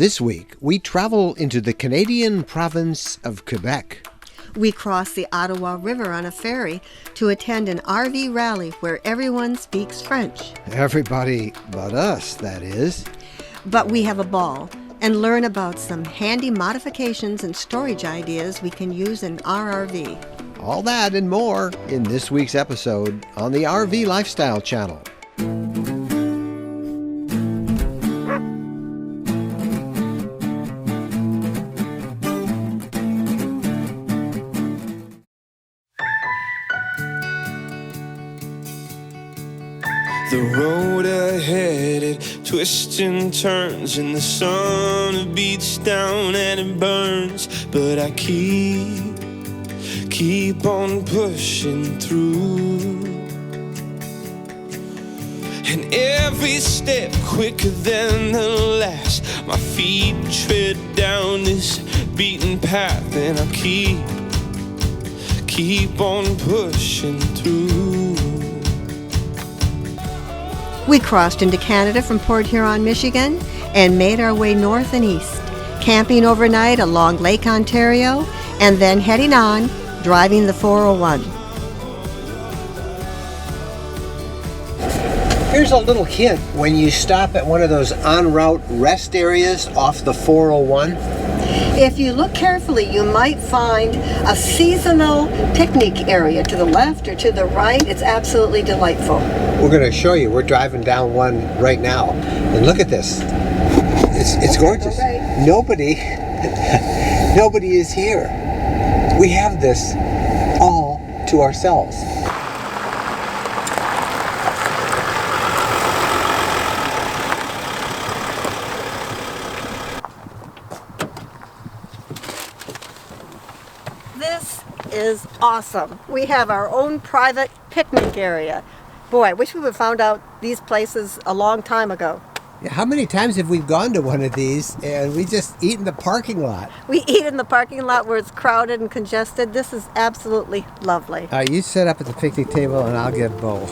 This week, we travel into the Canadian province of Quebec. We cross the Ottawa River on a ferry to attend an RV rally where everyone speaks French. Everybody but us, that is. But we have a ball and learn about some handy modifications and storage ideas we can use in our RV. All that and more in this week's episode on the RV Lifestyle Channel. The road ahead, it twists and turns, and the sun beats down and it burns. But I keep on pushing through, and every step quicker than the last. My feet tread down this beaten path, and I keep on pushing through. We crossed into Canada from Port Huron, Michigan, and made our way north and east, camping overnight along Lake Ontario, and then heading on, driving the 401. Here's a little hint when you stop at one of those en route rest areas off the 401. If you look carefully, you might find a seasonal picnic area to the left or to the right. It's absolutely delightful. We're going to show you. We're driving down one right now. And look at this. It's gorgeous. Right. Nobody is here. We have this all to ourselves. This is awesome. We have our own private picnic area. Boy, I wish we would have found out these places a long time ago. Yeah, how many times have we gone to one of these and we just eat in the parking lot? We eat in the parking lot where it's crowded and congested. This is absolutely lovely. You sit up at the picnic table and I'll get both.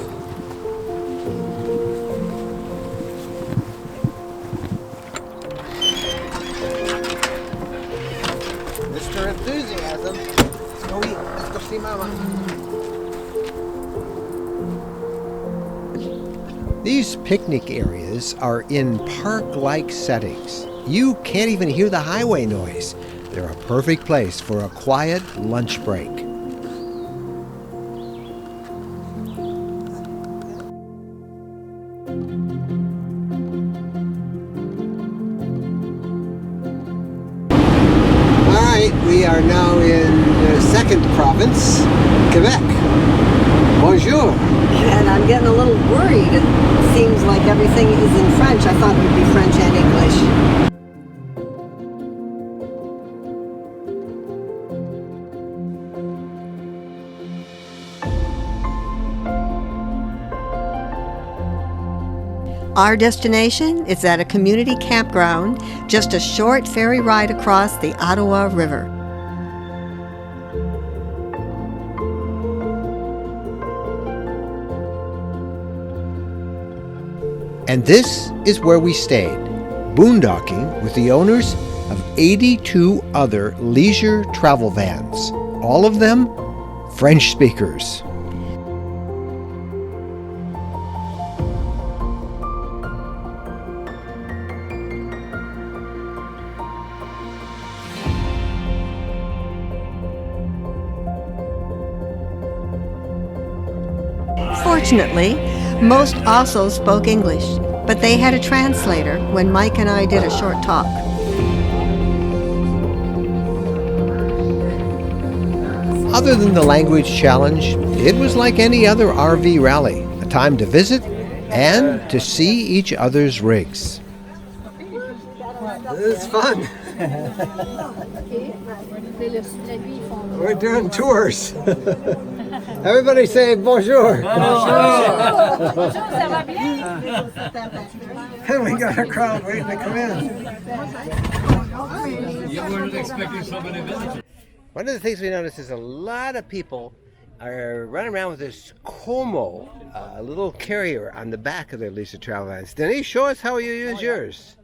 Mr. Enthusiasm. Let's go eat. Let's go see Mama. These picnic areas are in park-like settings. You can't even hear the highway noise. They're a perfect place for a quiet lunch break. All right, we are now in the second province, Quebec. Bonjour. And I'm getting a little worried. It seems like everything is in French. I thought it would be French and English. Our destination is at a community campground, just a short ferry ride across the Ottawa River. And this is where we stayed, boondocking with the owners of 82 other leisure travel vans, all of them French speakers. Fortunately, most also spoke English, but they had a translator when Mike and I did a short talk. Other than the language challenge, it was like any other RV rally, a time to visit and to see each other's rigs. This is fun. We're doing tours. Everybody say bonjour. Bonjour, ça va bien? And we got a crowd waiting to come in. You weren't expecting so many visitors. One of the things we noticed is a lot of people are running around with this Como, a little carrier on the back of their leisure travel vans. Denis, show us how you use yours.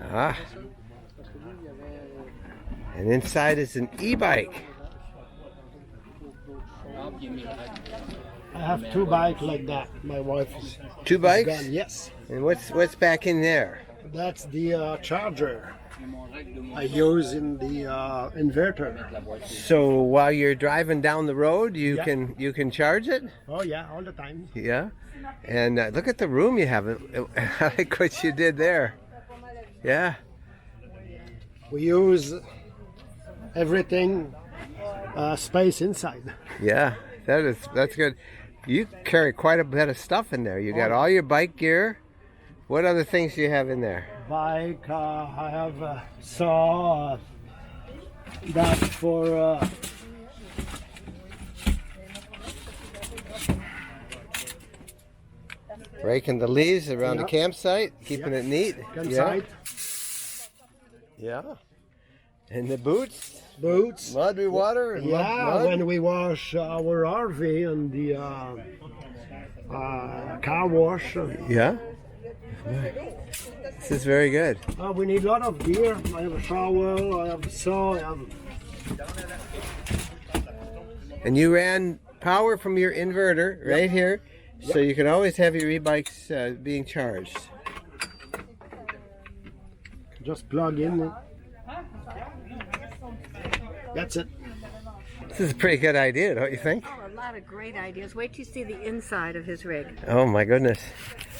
Ah. And inside is an e-bike. I have 2 bikes like that. My wife is 2 bikes? gone. Yes. And what's back in there? That's the charger I use in the inverter. So while you're driving down the road, you Yeah. can charge it? Oh yeah, all the time. Yeah. And look at the room you have. I like what you did there. Yeah. We use everything space inside. Yeah. That's good. You carry quite a bit of stuff in there. You got all your bike gear. What other things do you have in there? Bike, I have a saw. That's for Raking the leaves around the Yeah. campsite, keeping it neat. campsite. Yeah. And the boots, Boots. muddy water, and Yeah, mud. when we wash our RV and the car wash. Yeah. This is very good. We need a lot of gear. I have a shower, I have a saw, I have And you ran power from your inverter right here, so you can always have your e-bikes being charged. just plug in. That's it. This is a pretty good idea, don't you think? Oh, a lot of great ideas. Wait till you see the inside of his rig. Oh my goodness.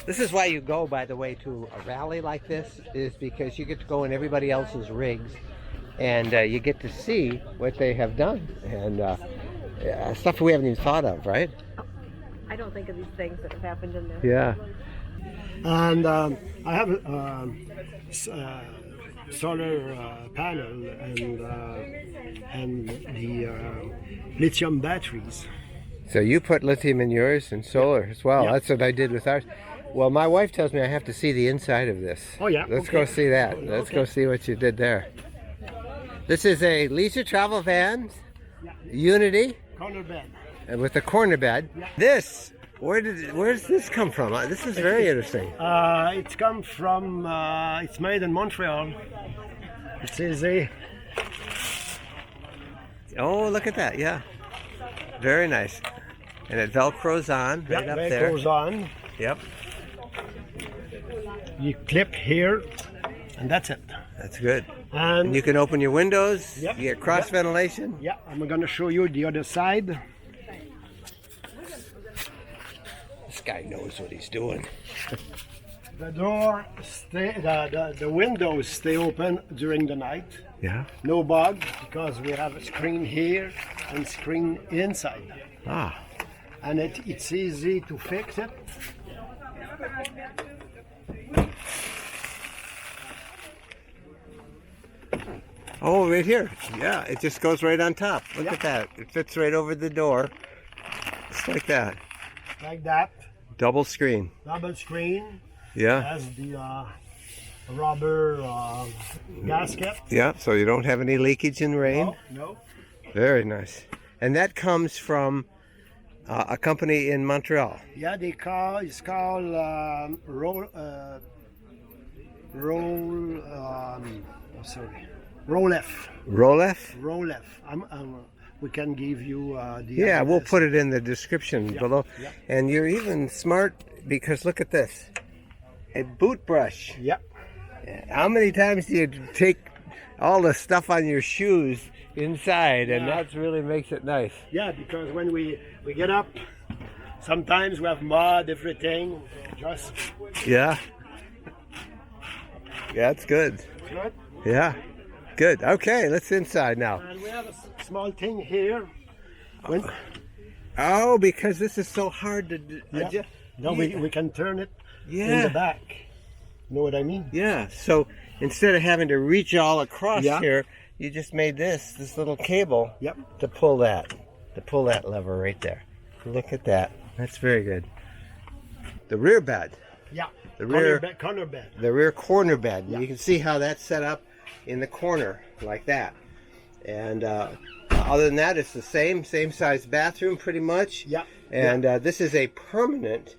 This is why you go, by the way, to a rally like this, is because you get to go in everybody else's rigs and you get to see what they have done and stuff we haven't even thought of, right? I don't think of these things that have happened in there. Yeah. And I have a solar panel and the lithium batteries. So you put lithium in yours and solar as well. Yeah. That's what I did with ours. Well, my wife tells me I have to see the inside of this. Oh, yeah, Let's okay. go see that. Let's go see what you did there. This is a leisure travel van, Unity, Corner bed. with a corner bed. This, where does this come from? This is very interesting. It's come from, it's made in Montreal. It's easy. Oh, look at that. Yeah. Very nice. And it velcros on right up it there. goes on. Yep. You clip here, and that's it. That's good. And And you can open your windows. Yep. You get cross ventilation. yeah, I'm gonna show you the other side. This guy knows what he's doing. The door the windows stay open during the night. Yeah. No bug because we have a screen here and screen inside, Ah. and it's easy to fix it. Oh, right here. Yeah, it just goes right on top. Look Yeah. at that. It fits right over the door. Just like that. Like that. Double screen. Double screen Yeah. has the rubber gasket. Yeah, so you don't have any leakage in rain. No. Very nice. And that comes from a company in Montreal. Yeah, it's called rolef. Rolef? Rolef. We can give you the. Yeah, we'll address. put it in the description below. yeah. And you're even smart because look at this. A boot brush. Yeah. How many times do you take all the stuff on your shoes inside? And Yeah. that really makes it nice. Yeah, because when we get up, sometimes we have mud, everything. Just Yeah. Yeah, that's good. good. Yeah. Good. Okay, let's inside now. And we have a small thing here. When Oh, because this is so hard to adjust. no, we can turn it in Yeah. the back. Know what I mean? Yeah. So instead of having to reach all across Yeah. here, you just made this little cable Yep. to pull that lever right there. Look at that. That's very good. The rear bed, Yeah. The rear- corner bed. the rear corner bed. Yeah. You can see how that's set up in the corner like that. And other than that, it's the same size bathroom pretty much. Yeah. And this is a permanent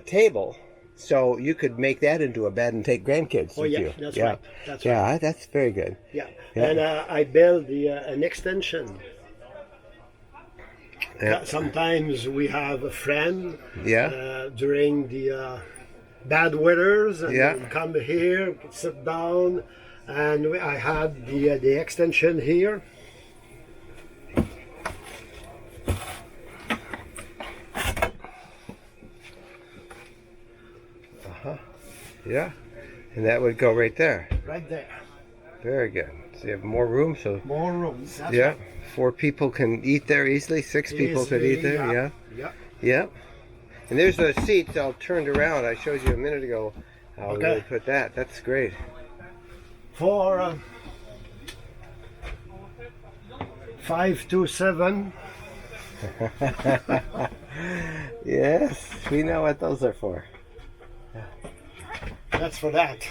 table. So you could make that into a bed and take grandkids Oh with yeah, you. that's Yeah. right. That's right. Yeah, that's very good. Yeah. Yeah. And I build an extension. Yeah. Sometimes we have a friend Yeah. during the bad weathers, and Yeah. we come here, sit down, and I had the extension here. Yeah. And that would go right there. Right there. Very good. So you have more room, so More rooms. That's yeah. right. 4 people can eat there easily. 6 people could eat there. Easily, Yeah. Yeah. Yeah. And there's the seats all turned around. I showed you a minute ago how we would put that. That's great. For 5 to 7. Yes, we know what those are for. That's for that.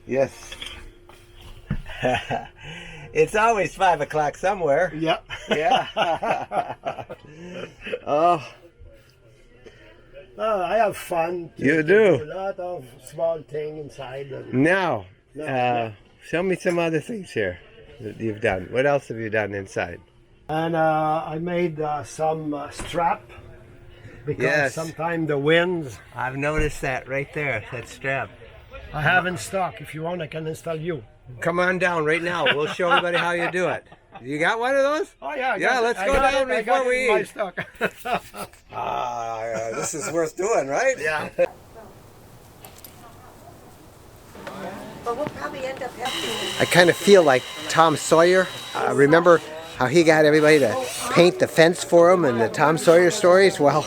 Yes. It's always 5 o'clock somewhere. Yeah. Yeah. Oh, I have fun. You do. A lot of small things inside. And now, show me some other things here that you've done. What else have you done inside? And I made some strap because Yes. sometimes the winds. I've noticed that right there, that strap. I have in stock. If you want, I can install you. Come on down right now. We'll show everybody how you do it. You got one of those? Oh yeah. Yeah, let's go down before we my eat. stock. This is worth doing, right? Yeah. But we'll probably end up having. I kind of feel like Tom Sawyer. Remember how he got everybody to paint the fence for him in the Tom Sawyer stories? Well,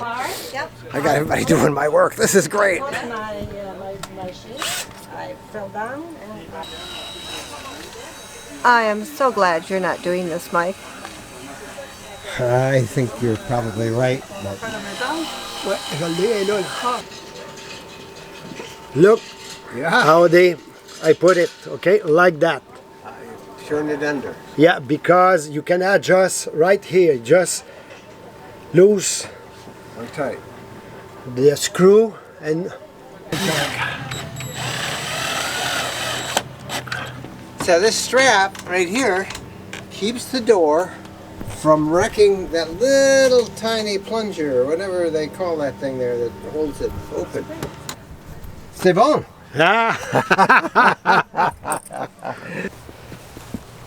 Yep. I got everybody doing my work. This is great. My sheet. I fell down and I am so glad you're not doing this, Mike. I think you're probably right. Look Yeah, how I put it. Okay, like that. turn it under. Yeah, because you can adjust right here. Just loose Okay. the screw and So this strap right here keeps the door from wrecking that little tiny plunger or whatever they call that thing there that holds it open. C'est bon.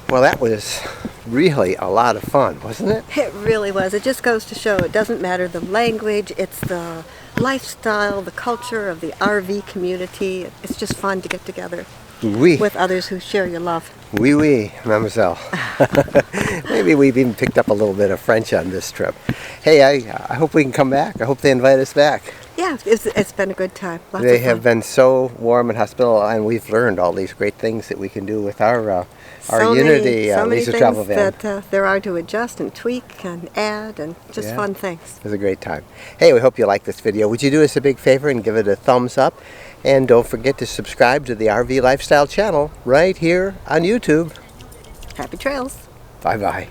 Well, that was really a lot of fun, wasn't it? It really was. It just goes to show it doesn't matter the language, it's the lifestyle, the culture of the RV community. It's just fun to get together Oui. with others who share your love. Oui, oui, mademoiselle. Maybe we've even picked up a little bit of French on this trip. Hey, I hope we can come back. I hope they invite us back. Yeah, it's been a good time. Lots They of fun. have been so warm and hospitable, and we've learned all these great things that we can do with our Unity so many leisure things travel van. that there are to adjust and tweak and add and just Yeah. fun things. It was a great time. Hey, we hope you like this video. Would you do us a big favor and give it a thumbs up? And don't forget to subscribe to the RV Lifestyle channel right here on YouTube. Happy trails. Bye-bye.